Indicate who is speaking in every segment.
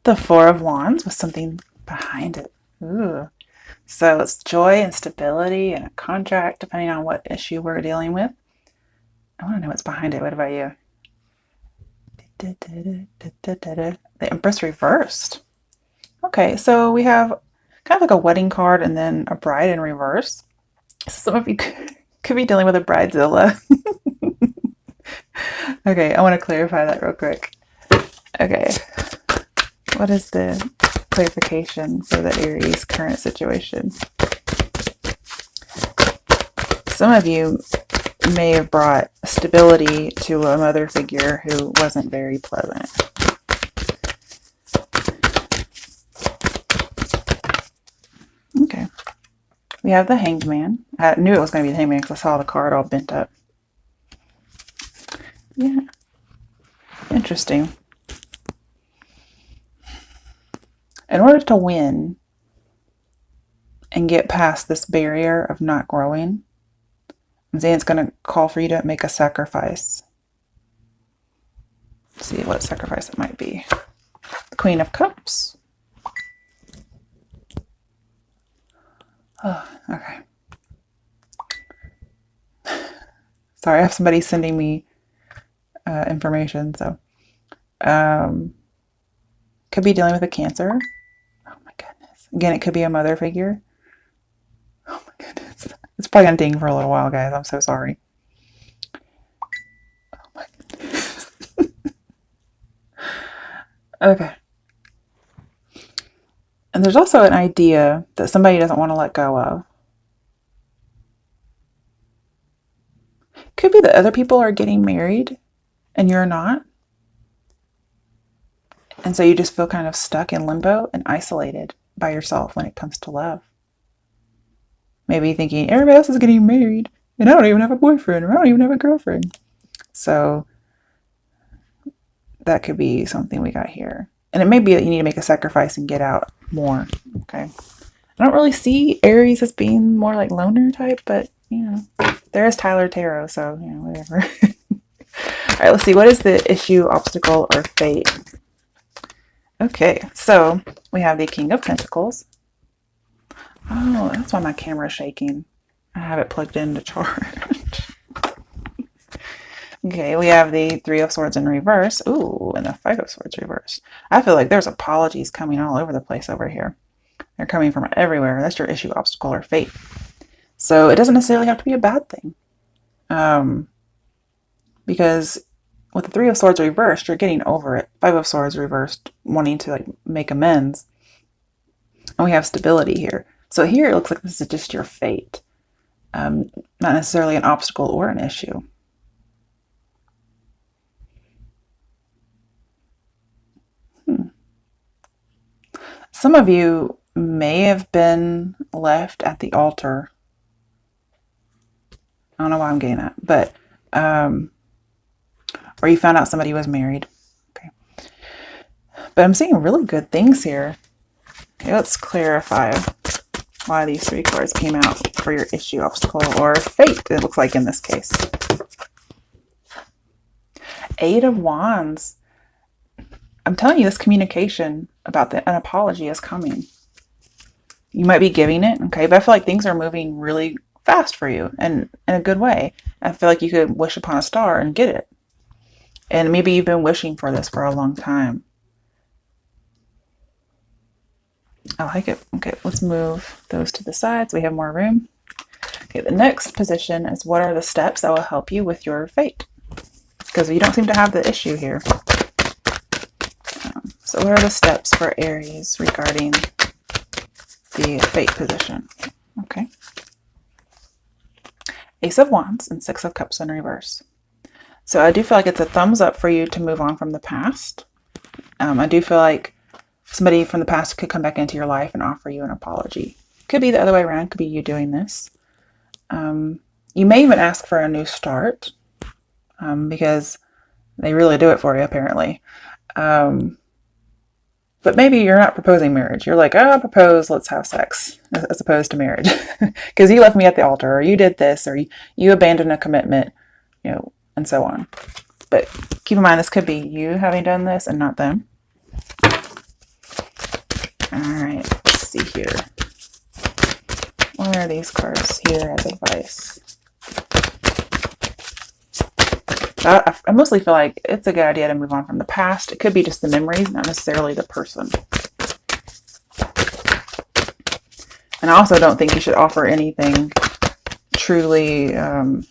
Speaker 1: The Four of Wands with something behind it. Ooh. So it's joy and stability and a contract, depending on what issue we're dealing with. I want to know what's behind it. What about you? The Empress reversed. Okay, so we have kind of like a wedding card and then a bride in reverse. So some of you could be dealing with a bridezilla. Okay, I want to clarify that real quick. Okay, what is the clarification for the Aries current situation? Some of you may have brought stability to a mother figure who wasn't very pleasant. Okay. We have the Hanged Man. I knew it was going to be the Hanged Man because I saw the card all bent up. Yeah. Interesting. In order to win and get past this barrier of not growing, I'm saying it's going to call for you to make a sacrifice. Let's see what sacrifice it might be. The Queen of Cups. Oh, okay. Sorry, I have somebody sending me information, so could be dealing with a Cancer. Oh my goodness. Again, it could be a mother figure. Oh my goodness. It's probably gonna ding for a little while, guys. I'm so sorry. Oh my goodness. Okay. And there's also an idea that somebody doesn't want to let go of. Could be that other people are getting married and you're not. And so you just feel kind of stuck in limbo and isolated by yourself when it comes to love. Maybe thinking, everybody else is getting married and I don't even have a boyfriend or I don't even have a girlfriend. So that could be something we got here. And it may be that you need to make a sacrifice and get out more. Okay. I don't really see Aries as being more like loner type, but you know, there is Tyler Tarot, so you know, whatever. All right, let's see. What is the issue, obstacle, or fate? Okay, so we have the King of Pentacles. Oh, that's why my camera's shaking. I have it plugged in to charge. Okay, we have the Three of Swords in reverse. Ooh, and the Five of Swords reversed. I feel like there's apologies coming all over the place over here. They're coming from everywhere. That's your issue, obstacle, or fate. So it doesn't necessarily have to be a bad thing. Because with the Three of Swords reversed, you're getting over it. Five of Swords reversed, wanting to like make amends. And we have stability here. So here it looks like this is just your fate. Not necessarily an obstacle or an issue. Some of you may have been left at the altar. I don't know why I'm getting that, but or you found out somebody was married. Okay. But I'm seeing really good things here. Okay, let's clarify why these three cards came out for your issue, obstacle, or fate, it looks like in this case. Eight of Wands. I'm telling you, this communication about an apology is coming. You might be giving it, okay, but I feel like things are moving really fast for you and in a good way. I feel like you could wish upon a star and get it. And maybe you've been wishing for this for a long time. I like it. Okay, let's move those to the side so we have more room. Okay, the next position is what are the steps that will help you with your fate? Because you don't seem to have the issue here. So what are the steps for Aries regarding the fate position? Okay. Ace of Wands and Six of Cups in reverse. So I do feel like it's a thumbs up for you to move on from the past. I do feel like somebody from the past could come back into your life and offer you an apology. Could be the other way around. Could be you doing this. You may even ask for a new start because they really do it for you, apparently. But maybe you're not proposing marriage. You're like, oh, I'll propose, let's have sex, as opposed to marriage. Because you left me at the altar, or you did this, or you abandoned a commitment, you know, and so on. But keep in mind, this could be you having done this and not them. All right, let's see here. What are these cards here as advice? I mostly feel like it's a good idea to move on from the past. It could be just the memories, not necessarily the person. And I also don't think you should offer anything truly something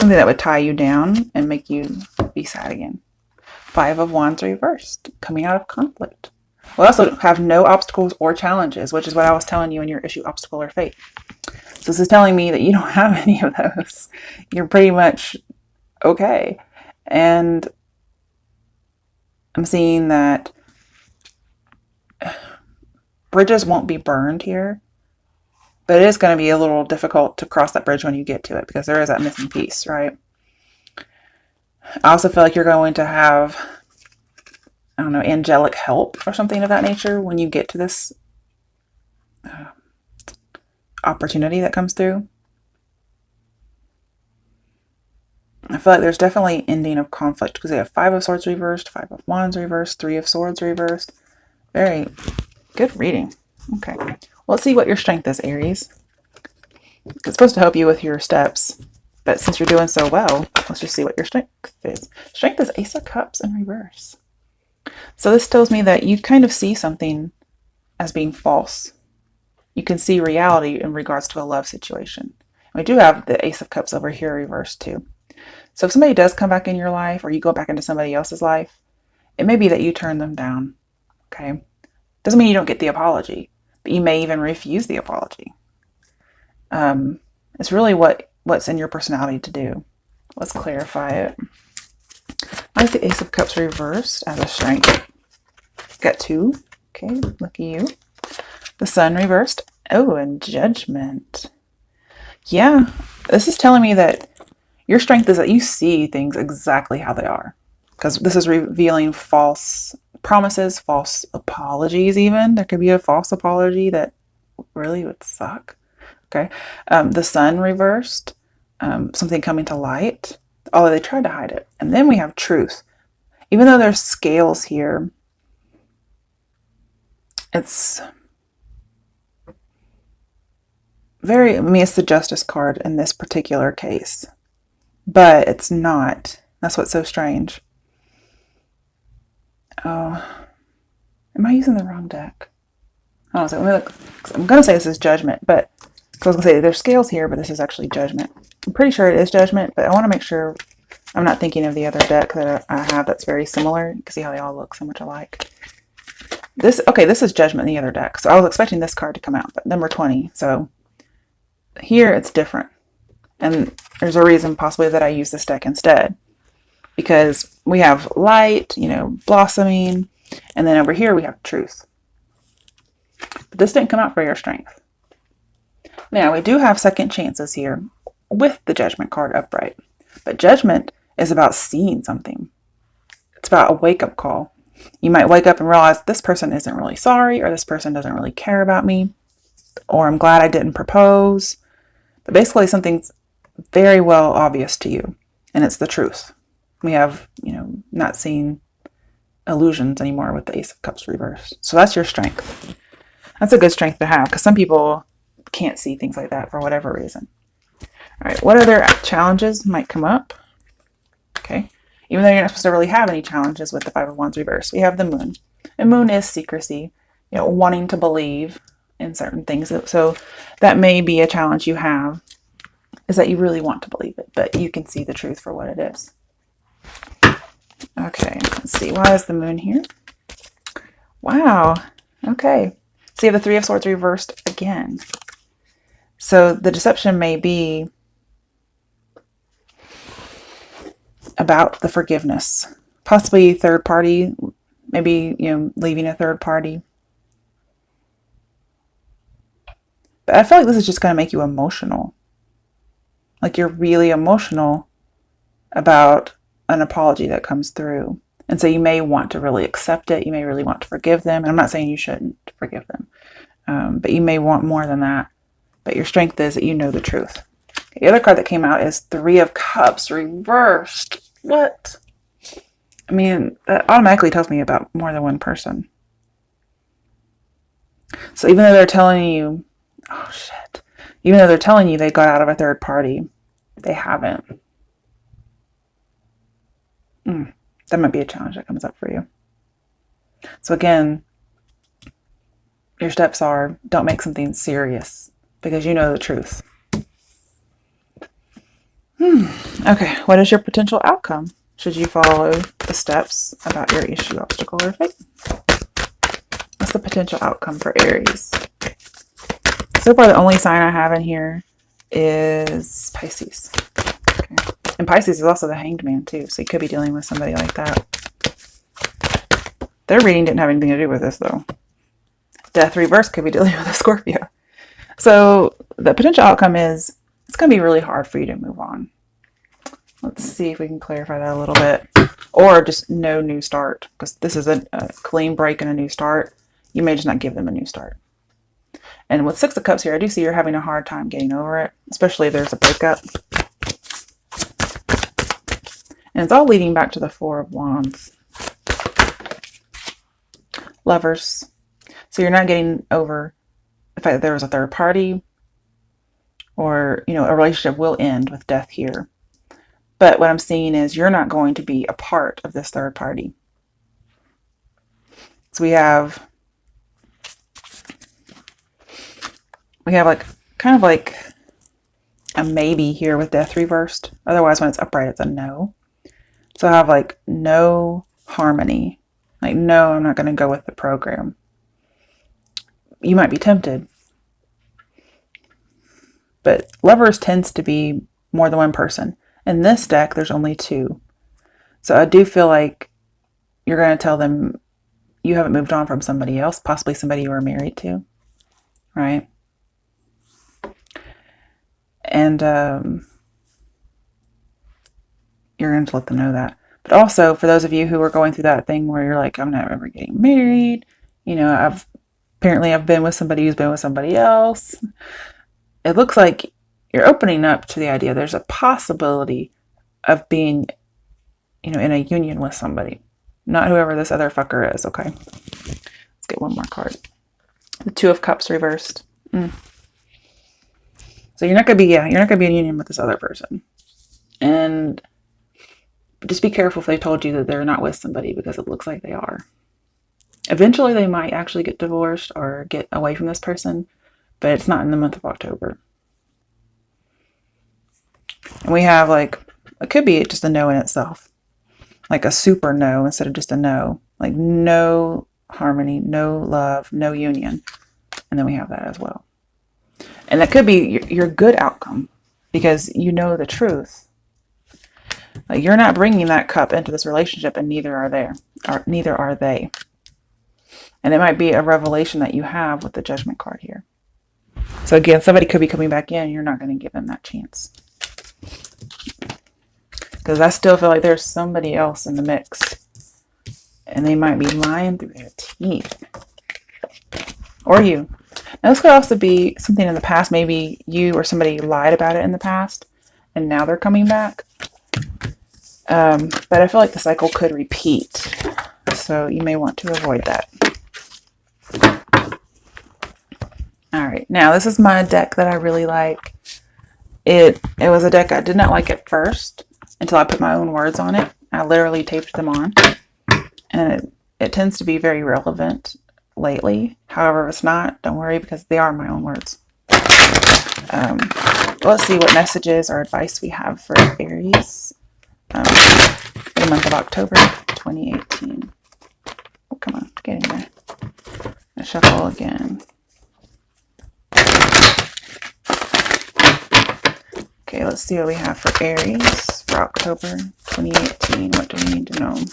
Speaker 1: that would tie you down and make you be sad again. 5 of Wands reversed, coming out of conflict. We also have no obstacles or challenges, which is what I was telling you in your issue, obstacle or fate. So this is telling me that you don't have any of those. You're pretty much okay. And I'm seeing that bridges won't be burned here, but it is going to be a little difficult to cross that bridge when you get to it because there is that missing piece, right? I also feel like you're going to have, I don't know, angelic help or something of that nature when you get to this opportunity that comes through. I feel like there's definitely ending of conflict because we have 5 of Swords reversed, 5 of Wands reversed, 3 of Swords reversed. Very good reading. Okay. Well, let's see what your strength is, Aries. It's supposed to help you with your steps, but since you're doing so well, let's just see what your strength is. Strength is Ace of Cups in reverse. So this tells me that you kind of see something as being false. You can see reality in regards to a love situation. We do have the Ace of Cups over here reversed too. So if somebody does come back in your life or you go back into somebody else's life, it may be that you turn them down. Okay. Doesn't mean you don't get the apology, but you may even refuse the apology. It's really what's in your personality to do. Let's clarify it. I see Ace of Cups reversed as a strength. Got 2. Okay, lucky you. The Sun reversed. Oh, and Judgment. Yeah, this is telling me that your strength is that you see things exactly how they are. Because this is revealing false promises, false apologies even. There could be a false apology that really would suck. Okay. The Sun reversed. Something coming to light. Although they tried to hide it. And then we have Truth. Even though there's scales here, it's very, I mean, it's the Justice card in this particular case. But it's not. That's what's so strange. Oh, am I using the wrong deck? Oh, so let me look. I'm going to say this is Judgment, but I was going to say there's scales here, but this is actually Judgment. I'm pretty sure it is Judgment, but I want to make sure I'm not thinking of the other deck that I have that's very similar. You can see how they all look so much alike. This is Judgment in the other deck. So I was expecting this card to come out, but number 20. So here it's different. And there's a reason possibly that I use this deck instead. Because we have light, blossoming, and then over here we have truth. But this didn't come out for your strength. Now, we do have second chances here with the Judgment card upright. But Judgment is about seeing something. It's about a wake-up call. You might wake up and realize this person isn't really sorry, or this person doesn't really care about me, or I'm glad I didn't propose. But basically something's very well obvious to you, and it's the truth. We have, not seeing illusions anymore with the Ace of Cups reversed. So that's your strength. That's a good strength to have because some people can't see things like that for whatever reason. All right, what other challenges might come up? Okay, even though you're not supposed to really have any challenges with the 5 of Wands reversed, we have the Moon. And Moon is secrecy, wanting to believe in certain things. So that may be a challenge you have, is that you really want to believe it, but you can see the truth for what it is. Okay, let's see. Why is the Moon here? Wow. Okay. So you have the 3 of Swords reversed again. So the deception may be about the forgiveness. Possibly third party. Maybe, leaving a third party. But I feel like this is just going to make you emotional. Like you're really emotional about an apology that comes through. And so you may want to really accept it. You may really want to forgive them. And I'm not saying you shouldn't forgive them. But you may want more than that. But your strength is that you know the truth. The other card that came out is 3 of Cups reversed. What? I mean, that automatically tells me about more than one person. So even though they're telling you, oh shit, even though they're telling you they got out of a third party, they haven't. That might be a challenge that comes up for you. So again, your steps are, don't make something serious because you know the truth. Okay, what is your potential outcome? Should you follow the steps about your issue, obstacle, or fate? What's the potential outcome for Aries? So far, the only sign I have in here is Pisces. Okay. And Pisces is also the Hanged Man, too, so you could be dealing with somebody like that. Their reading didn't have anything to do with this, though. Death reverse could be dealing with a Scorpio. So the potential outcome is it's going to be really hard for you to move on. Let's see if we can clarify that a little bit. Or just no new start, because this is a clean break and a new start. You may just not give them a new start. And with Six of Cups here, I do see you're having a hard time getting over it, especially if there's a breakup. And it's all leading back to the Four of Wands. Lovers. So you're not getting over the fact that there was a third party, or, you know, a relationship will end with death here. But what I'm seeing is you're not going to be a part of this third party. So we have like kind of like a maybe here with death reversed. Otherwise, when it's upright, it's a no. So I have like no harmony. Like, no, I'm not going to go with the program. You might be tempted. But lovers tends to be more than one person. In this deck, there's only two. So I do feel like you're going to tell them you haven't moved on from somebody else, possibly somebody you were married to, right? And you're going to let them know that. But also, for those of you who are going through that thing where you're like, I'm not ever getting married, you know, I've been with somebody who's been with somebody else. It looks like you're opening up to the idea there's a possibility of being, you know, in a union with somebody. Not whoever this other fucker is, okay? Let's get one more card. The Two of Cups reversed. So you're not gonna be in union with this other person. And just be careful if they told you that they're not with somebody, because it looks like they are. Eventually they might actually get divorced or get away from this person, but it's not in the month of October. And we have like, it could be just a no in itself. Like a super no instead of just a no. Like no harmony, no love, no union. And then we have that as well. And that could be your good outcome, because you know the truth. Like, you're not bringing that cup into this relationship, and neither are they. And it might be a revelation that you have with the Judgment card here. So again, somebody could be coming back in, and you're not going to give them that chance. Because I still feel like there's somebody else in the mix, and they might be lying through their teeth. Or you. Now, this could also be something in the past. Maybe you or somebody lied about it in the past, and now they're coming back. But I feel like the cycle could repeat. So you may want to avoid that. All right. Now, this is my deck that I really like. It was a deck I did not like at first until I put my own words on it. I literally taped them on. And it tends to be very relevant lately. However, if it's not, don't worry, because they are my own words. Let's see what messages or advice we have for Aries for the month of October 2018. Oh, come on, get in there. I'll shuffle again. Okay, let's see what we have for Aries for October 2018. What do we need to know?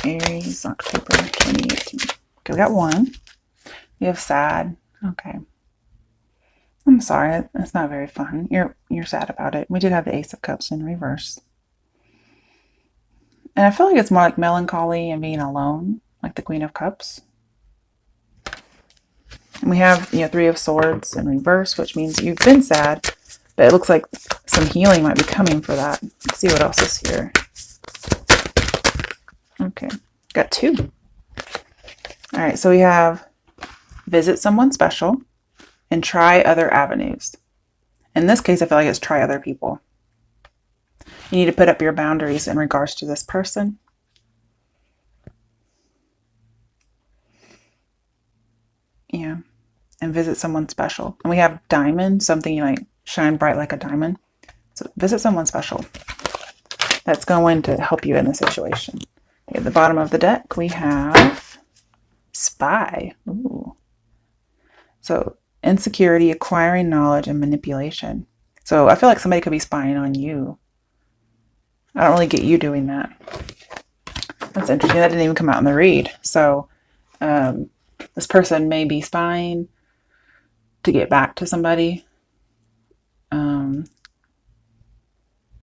Speaker 1: Aries, October 2018. Okay, we got one. We have sad. Okay. I'm sorry, that's not very fun. You're sad about it. We did have the Ace of Cups in reverse. And I feel like it's more like melancholy and being alone, like the Queen of Cups. And we have, Three of Swords in reverse, which means you've been sad, but it looks like some healing might be coming for that. Let's see what else is here. Okay, got two. All right, so we have visit someone special, and try other avenues. In this case, I feel like it's try other people. You need to put up your boundaries in regards to this person. Yeah. And visit someone special. And we have diamond, something you like shine bright like a diamond. So visit someone special. That's going to help you in the situation. At the bottom of the deck, we have spy. Ooh. So insecurity, acquiring knowledge, and manipulation. So I feel like somebody could be spying on you. I don't really get you doing that. That's interesting. That didn't even come out in the read. So this person may be spying to get back to somebody.